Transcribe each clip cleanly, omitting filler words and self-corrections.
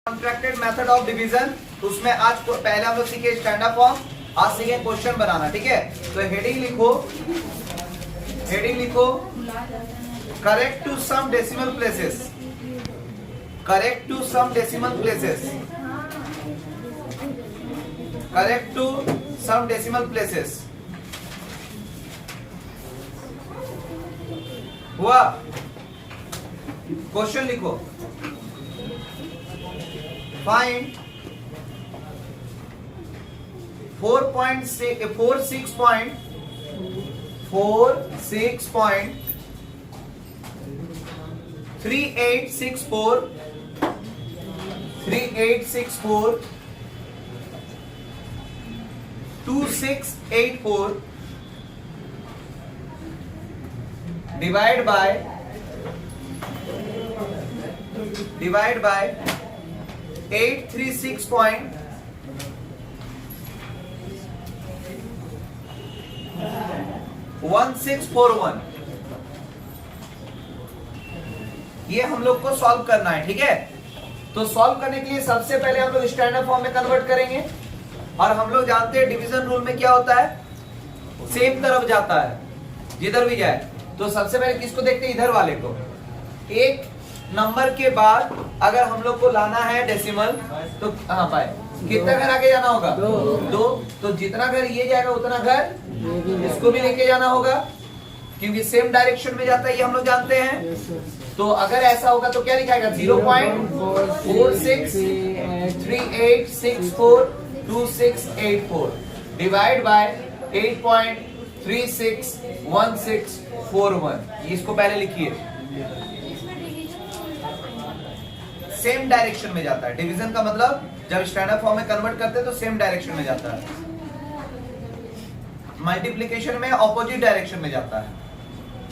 Contracted method of division, उसमें आज पहले हम लोग सीखे स्टैंडर्ड फॉर्म, आज सीखे क्वेश्चन बनाना। ठीक है, तो हेडिंग लिखो correct to some decimal places, correct to some decimal places, correct to some decimal places. हुआ? क्वेश्चन लिखो, find 2684 divide by 836.1641, ये हम लोग को सॉल्व करना है। ठीक है, तो सॉल्व करने के लिए सबसे पहले हम लोग स्टैंडर्ड फॉर्म में कन्वर्ट करेंगे, और हम लोग जानते हैं डिवीजन रूल में क्या होता है, सेम तरफ जाता है जिधर भी जाए। तो सबसे पहले किसको देखते हैं, इधर वाले को। एक नंबर के बाद अगर हम लोग को लाना है डेसिमल, तो हाँ पाए कितना घर आगे जाना होगा, दो। तो जितना घर ये जाएगा उतना घर इसको भी लेके जाना होगा, क्योंकि सेम डायरेक्शन में जाता है, ये हम लोग जानते हैं। तो अगर ऐसा होगा तो क्या लिखाएगा, 0.4638642684 डिवाइड बाय 8.361641। इसको पहले लिखिए, सेम डायरेक्शन में जाता है। डिवीजन का मतलब जब स्टैंडर्ड फॉर्म में कन्वर्ट करते हैं तो सेम डायरेक्शन में जाता है, मल्टीप्लिकेशन में ऑपोजिट डायरेक्शन में जाता है।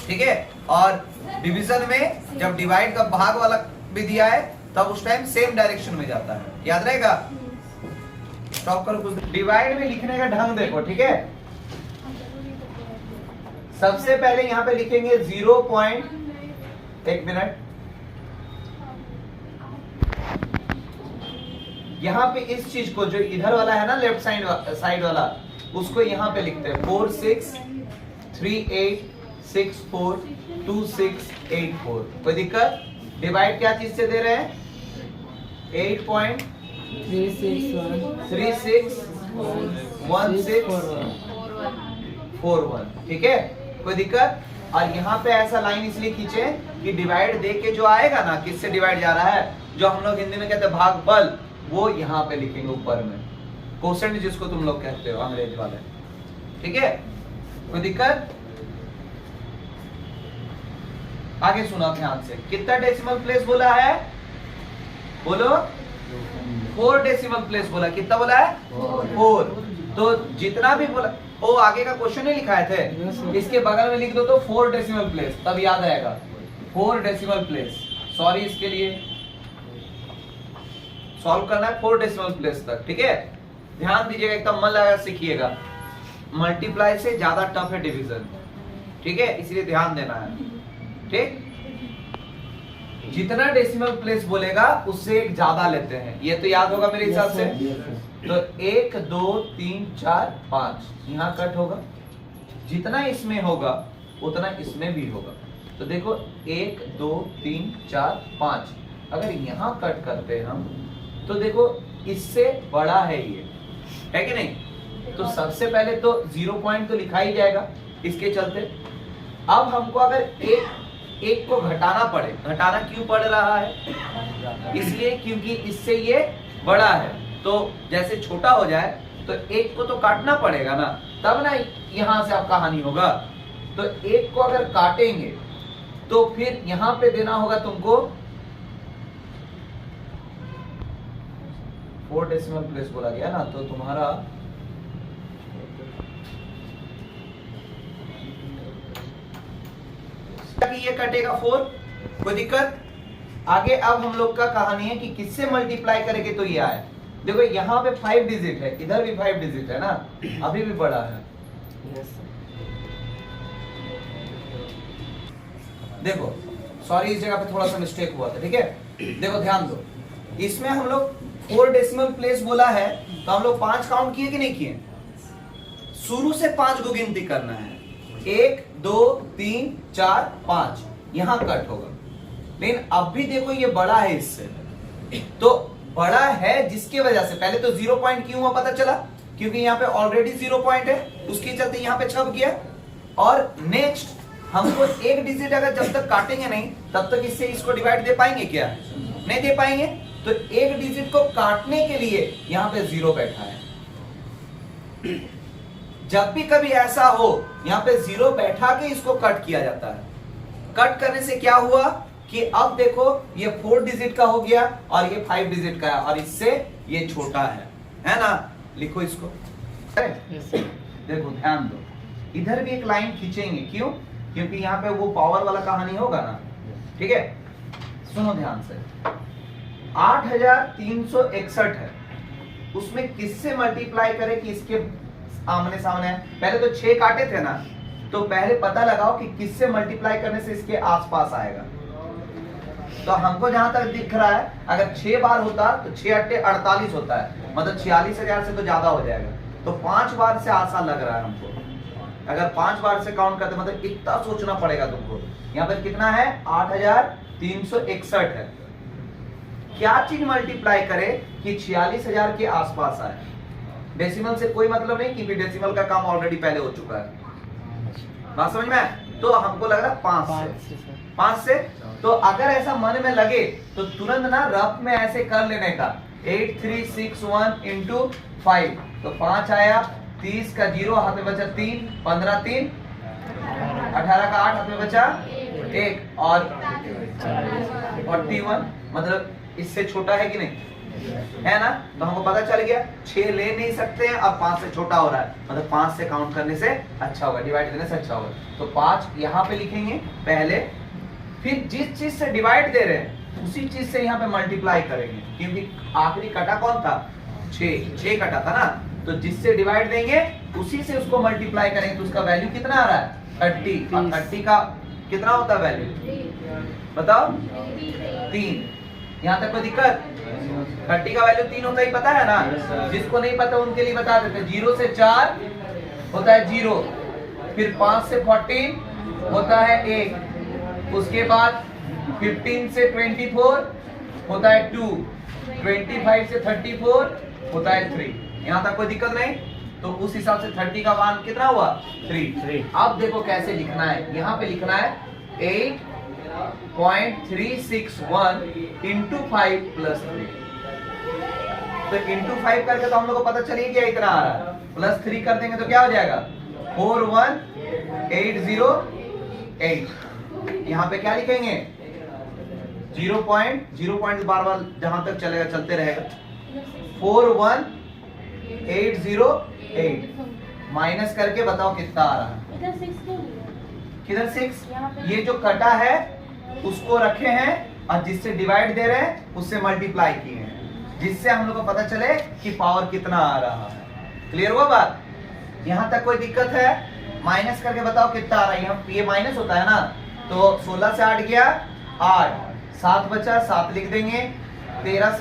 ठीक है, और डिवीजन में जब डिवाइड का भाग वाला भी दिया है तब उस टाइम सेम डायरेक्शन में जाता है, याद रहेगा। स्टॉप करो, कुछ डिवाइड में लिखने का ढंग देखो। ठीक है, सबसे पहले यहां पे लिखेंगे 1 मिनट, यहां पे इस चीज को जो इधर वाला है ना, लेफ्ट साइड वाला, उसको यहां पे लिखते हैं 4638642684। कोई दिक्कत? डिवाइड क्या चीज से दे रहे हैं, 8.361641। ठीक है, कोई दिक्कत? और यहाँ पे ऐसा लाइन इसलिए खींचे कि डिवाइड दे के जो आएगा ना, किससे डिवाइड जा रहा है, जो हम लोग हिंदी में कहते हैं भागफल, वो यहाँ पे लिखेंगे ऊपर में, कोसेंट जिसको तुम लोग कहते हो अंग्रेज वाले। ठीक है, कोई दिक्कत? आगे सुना ध्यान से, कितना डेसिमल प्लेस बोला है, बोलो 4 डेसिमल प्लेस बोला। कितना बोला है, 4। तो जितना भी बोला, ओ आगे का क्वेश्चन नहीं लिखाए थे, इसके बगल में लिख दो तो 4 डेसिमल प्लेस, तब याद आएगा 4 डेसिमल प्लेस। सॉरी, इसके लिए सॉल्व करना है 4 डेसिमल प्लेस तक। ठीक है, ध्यान दीजिएगा, एकदम मन लगा सीखिएगा। मल्टीप्लाई से ज्यादा टफ है डिवीजन। ठीक है, इसलिए ध्यान देना है। ठीक, जितना डेसिमल प्लेस बोलेगा उससे एक ज्यादा लेते हैं, ये तो याद होगा मेरे हिसाब से। तो 1 2 3 4 5 यहाँ कट होगा, जितना इसमें होगा उतना इसमें भी होगा। तो देखो 1 2 3 4 5, अगर यहाँ कट करते हैं हम तो देखो इससे बड़ा है ये, है कि नहीं। तो सबसे पहले तो 0 पॉइंट तो लिखा ही जाएगा इसके चलते। अब हमको अगर एक को घटाना पड़े, घटाना क्यों पड़ रहा है, इसलिए क्योंकि इससे ये बड़ा है। तो जैसे छोटा हो जाए तो एक को तो काटना पड़ेगा ना, तब ना यहां से आपका हानि होगा। तो एक को अगर काटेंगे तो फिर यहां पे देना होगा तुमको 4 डेसिमल प्लेस बोला गया ना, तो तुम्हारा ये कटेगा 4। कोई दिक्कत? आगे अब हम लोग का कहानी है कि किससे मल्टीप्लाई करेंगे तो ये आए। देखो यहाँ पे 5 डिजिट है, इधर भी 5 डिजिट है ना, अभी भी बड़ा है। देखो सॉरी, इस जगह पे थोड़ा सा मिस्टेक हुआ था। ठीक है, देखो ध्यान दो, इसमें हम लोग 4 डेसिमल प्लेस बोला है, तो हम लोग 5 काउंट किए कि नहीं किए? शुरू से 5 को गिनती करना है, 1 2 3 4 5, यहां कट होगा। लेकिन अब भी देखो ये बड़ा है इससे, तो बड़ा है जिसकी वजह से पहले तो 0 पॉइंट क्यों हुआ पता चला, क्योंकि यहाँ पे ऑलरेडी 0 पॉइंट है, उसके चलते यहाँ पे छप गया। और नेक्स्ट हमको एक डिजिट अगर जब तक काटेंगे नहीं तब तक इससे इसको डिवाइड दे पाएंगे क्या? नहीं दे पाएंगे। तो एक डिजिट को काटने के लिए यहाँ पे 0 बैठा है। जब भी कभी ऐसा हो यहाँ पे 0 बैठा के इसको कट किया जाता है। कट करने से क्या हुआ कि अब देखो ये 4 डिजिट का हो गया और ये 5 डिजिट का है, और इससे ये छोटा है ना? लिखो इसको। देखो ध्यान दो, इधर भी एक लाइन खींचेंगे, क्यों? क्योंकि यहाँ पे वो पावर वाला कहानी होगा ना, ठीक है? सुनो ध्यान से, 8361 है, उसमें किससे मल्टीप्लाई करें कि इसके आमने सामने है? पहले तो 6 काटे थे ना, तो पहले पता लगाओ कि किससे मल्टीप्लाई करने से इसके आसपास आएगा। तो हमको जहां तक दिख रहा है अगर 6 बार होता तो 6 अट्टे 48 होता है, मतलब 46,000 से तो ज्यादा हो जाएगा। तो 5 बार से आसान लग रहा है हमको। अगर 5 बार से काउंट करते मतलब इतना सोचना पड़ेगा तुमको। यहाँ पर कितना है? 8361 है। क्या चीज मल्टीप्लाई करे कि 46,000 के आसपास आए? डेसिमल से कोई मतलब नहीं, क्योंकि डेसिमल का काम ऑलरेडी पहले हो चुका है। बात समझ में? तो हमको लग रहा है 5 से। तो अगर ऐसा मन में लगे तो तुरंत ना रफ में ऐसे कर लेने का, 8361 इंटू 5, तो 5 आया, 30 का 0 हाथ में बचा 3, 15 3, 18 का 8 हाथ में बचा 1 और 41, मतलब इससे छोटा है कि नहीं? है ना? तो हमको पता चल गया 6 ले नहीं सकते हैं, अब 5 से छोटा हो रहा है, मतलब 5 से काउंट करने से अच्छा होगा, डिवाइड करने से अच्छा होगा। तो 5 यहाँ पे लिखेंगे पहले, फिर जिस चीज से डिवाइड दे रहे हैं उसी चीज से यहाँ पे मल्टीप्लाई करेंगे, क्योंकि आखिरी कटा कौन था? 6 कटा था ना, तो जिससे डिवाइड देंगे उसी से उसको मल्टीप्लाई करेंगे। तो उसका वैल्यू कितना आ रहा है? 30। और 30 का कितना होता है वैल्यू? बताओ। 3। यहाँ तक कोई दिक्कत? 30 का वैल्यू 3 होता ही पता है ना? जिसको नहीं पता उनके लिए बता देते। 0 से 4 होता है 0, फिर 5 से 14 होता है 1, उसके बाद 15 से 24 होता है 2, 25 से 34 होता है 3। यहाँ तक कोई दिक्कत नहीं? तो उस हिसाब से 30 का मान कितना हुआ? 3। अब देखो कैसे लिखना है। यहाँ पे लिखना है 8.361 इंटू 5 प्लस 3। तो इंटू 5 करके तो हम लोग को पता चल ही गया इतना आ रहा है, प्लस 3 कर देंगे तो क्या हो जाएगा? 41808। यहाँ पे क्या लिखेंगे? 0 पॉइंट बार बार जहां तक चलेगा चलते रहेगा। 41808 माइनस करके बताओ कितना आ रहा है? किधर 6? ये जो कटा है उसको रखे हैं और जिससे डिवाइड दे रहे हैं उससे मल्टीप्लाई किए हैं, जिससे हम लोग को पता चले कि पावर कितना आ रहा है। क्लियर हुआ बात? यहाँ तक कोई दिक्कत है? माइनस करके बताओ कितना आ रहा है। यहाँ ये माइनस होता है ना, तो 16 से 8 गया 8, 7 बचा 7 लिख देंगे, 13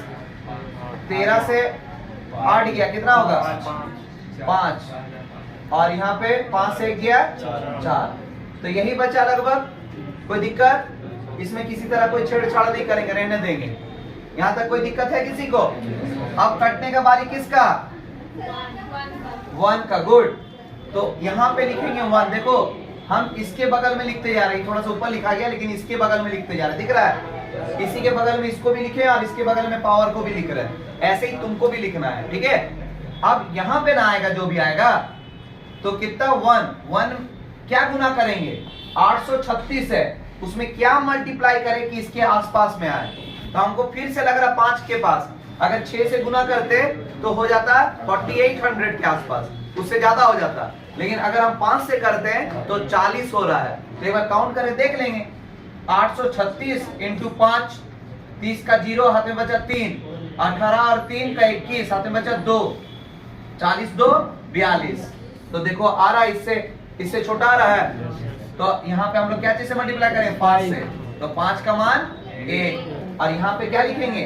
से 8 गया कितना होगा? 5, और यहाँ पे 5 से 1 गया 4, तो यही बचा लगभग। कोई दिक्कत? इसमें किसी तरह कोई छेड़छाड़ नहीं करेंगे, रहने देंगे। यहाँ तक कोई दिक्कत है किसी को? अब कटने का बारी किसका? 1 का। गुड। तो यहाँ पे लिखेंगे 1। देखो हम इसके बगल में लिखते जा रहे हैं, थोड़ा सा ऊपर लिखा गया लेकिन इसके बगल में लिखते जा रहे हैं, दिख रहा है? इसी के बगल में इसको भी लिखे और इसके बगल में पावर को भी लिख रहे हैं। ऐसे ही तुमको भी लिखना है, ठीक है? अब यहाँ पे ना आएगा जो भी आएगा, तो कितना? 1 क्या गुना करेंगे? 836 है, उसमें क्या मल्टीप्लाई करें कि इसके आसपास में आए? तो हमको फिर से लग रहा 5 के पास। अगर 6 से गुना करते तो हो जाता 4800 के आसपास, उससे ज्यादा हो जाता। लेकिन अगर हम 5 से करते हैं तो 40 हो रहा है। तो एक बार काउंट करके देख लेंगे। 836 इंटू 5, 30 का 0 हाथ में बचा 3, 18 और 3 का 21 हाथ में बचा 2, 40 2 42। तो देखो आ रहा है, इससे छोटा आ रहा है। तो यहाँ पे हम लोग क्या चीज से मल्टीप्लाई करें? 5 से। तो 5 का मान 1, और यहाँ पे क्या लिखेंगे?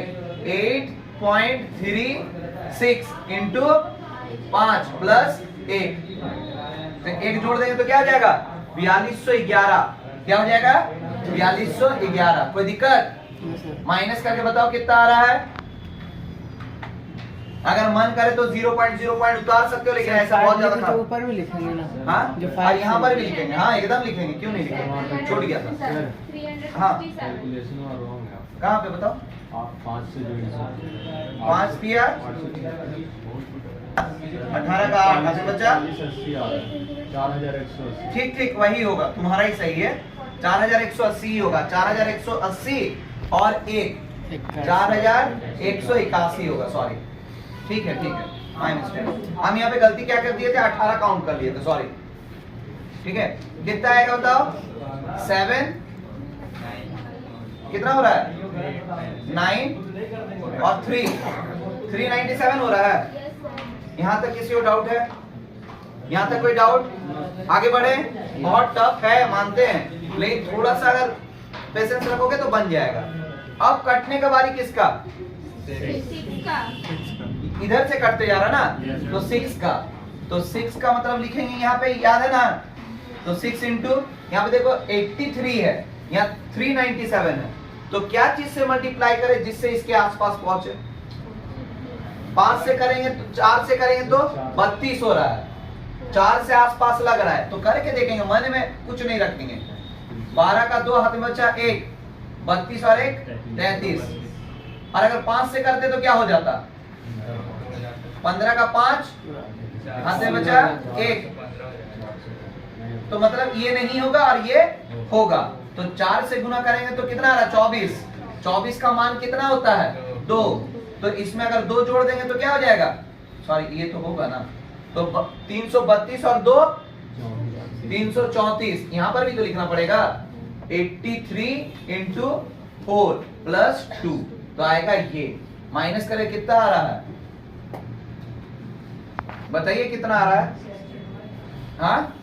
8.36 इंटू 5 प्लस 1, तो 1 जोड़ देंगे तो क्या हो जाएगा 4211। क्या हो जाएगा 4211। कोई दिक्कत? माइनस करके बताओ कितना आ रहा है। अगर मन करे तो 0.0 उतार सकते हो, लेकिन ऐसा बहुत ज्यादा तो ऊपर भी लिखेंगे ना। हाँ, जो और यहाँ पर भी लिखेंगे। हाँ एकदम लिखेंगे, क्यों नहीं लिखेंगे, छूट गया था। हाँ कहाँ पे बताओ? 5 से 5 पिया 18 का 8 से बचा 4180। ठीक ठीक वही होगा, तुम्हारा ही सही है। 4180 होगा। 4180 और 1 4181 होगा। सॉरी, ठीक है माय मिस्टेक। हम यहाँ पे गलती क्या कर दिए थे, 18 काउंट कर लिए थे, सॉरी। ठीक है, कितना आएगा बताओ? 7 कितना हो रहा है? 9 और 3 397 हो रहा है। यहाँ तक किसी को डाउट है? यहाँ तक कोई डाउट? आगे बढ़े। बहुत टफ है मानते हैं, लेकिन थोड़ा सा अगर पेशेंस रखोगे तो बन जाएगा। अब कटने का बारी किसका? इधर से कटते जा रहा ना, तो 6 का। तो 6 का मतलब लिखेंगे यहाँ पे, याद है ना? तो 6 इंटू यहाँ पे देखो 83 है, यहाँ 397 है। तो क्या चीज से मल्टीप्लाई करें जिससे इसके आसपास पहुंचे? 5 से करेंगे तो 4 से करेंगे तो 32 हो रहा है। 4 से आसपास लग रहा है तो करके देखेंगे, मन में कुछ नहीं रखेंगे। 12 का 2 हाथ में बचा 1, 32 और 1 33। और अगर 5 से करते तो क्या हो जाता? 15 का 5 हाथ में बचा 1। तो मतलब ये नहीं होगा और ये होगा। तो 4 से गुना करेंगे तो कितना आ रहा है? 24। 24 का मान कितना होता है? 2। तो इसमें अगर 2 जोड़ देंगे तो क्या हो जाएगा? सॉरी, ये तो होगा ना। तो 332 और 2 334। यहां पर भी तो लिखना पड़ेगा 83 इंटू 4 प्लस 2, तो आएगा ये। माइनस करे कितना आ रहा है? बताइए कितना आ रहा है? हाँ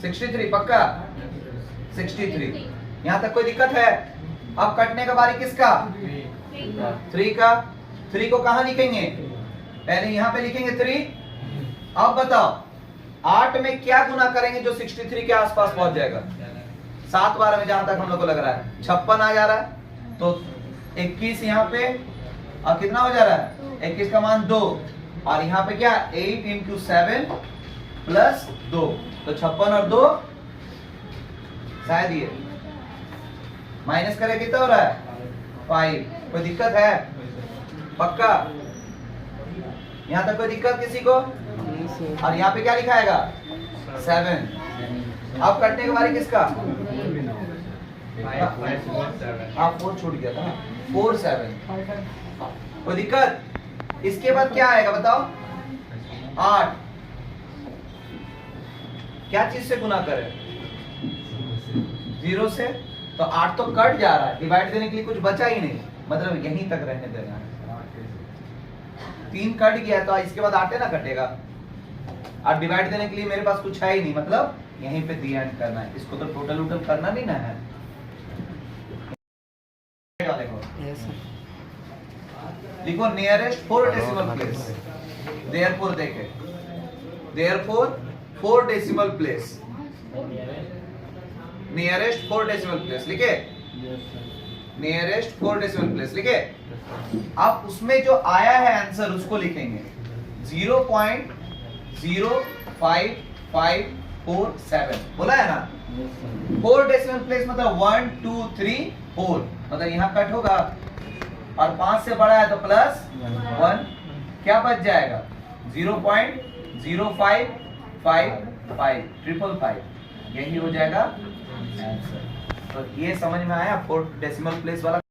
63 पक्का? 63। यहां तक कोई दिक्कत है? अब कटने का बारी किसका? 3 का। 3 को कहां लिखेंगे? पहले यहां पे लिखेंगे 3। अब बताओ 8 में क्या गुना करेंगे जो 63 के आसपास पहुंच जाएगा? 7 बार में, जहां तक हम लोग को लग रहा है 56 आ जा रहा है। तो 21 यहाँ पे, और कितना हो जा रहा है? 21 का मान 2, और यहाँ पे क्या 8 इंटू 7 प्लस 2, तो 56 और 2 शायद ये माइनस करे कितना हो रहा है? 5। कोई दिक्कत है? पक्का? यहाँ तक कोई दिक्कत किसी को? और यहाँ पे क्या लिखाएगा? 7। अब कटने के बारे किसका? हाँ 4 छूट गया था, 4 7। कोई दिक्कत? इसके बाद क्या आएगा बताओ? 8। क्या चीज से गुना करें? 0 से। तो 8 तो कट जा रहा है, डिवाइड देने के लिए कुछ बचा ही नहीं, मतलब यहीं तक रहने देना है। 3 कट गया तो इसके बाद 8 ना कटेगा, और डिवाइड देने के लिए मेरे पास कुछ है ही नहीं, मतलब यहीं पे दी एंड करना है। इसको तो टोटल उटल करना नहीं ना है। देखो लिखो नियरेस्ट 4 डेसिमल प्लेस। देयरफॉर देखे, therefore 4 decimal place, nearest 4 decimal place लिखे, नियरेस्ट 4 डेसिमल प्लेस लिखे। अब उसमें जो आया है आंसर उसको लिखेंगे 0.05547, बोला है ना? 4 डेसिमल प्लेस मतलब 1 2 3 4, मतलब यहाँ कट होगा, और 5 से बड़ा है तो प्लस 1, क्या बच जाएगा? 0.0555, यही हो जाएगा आंसर। तो ये समझ में आया 4 डेसिमल प्लेस वाला?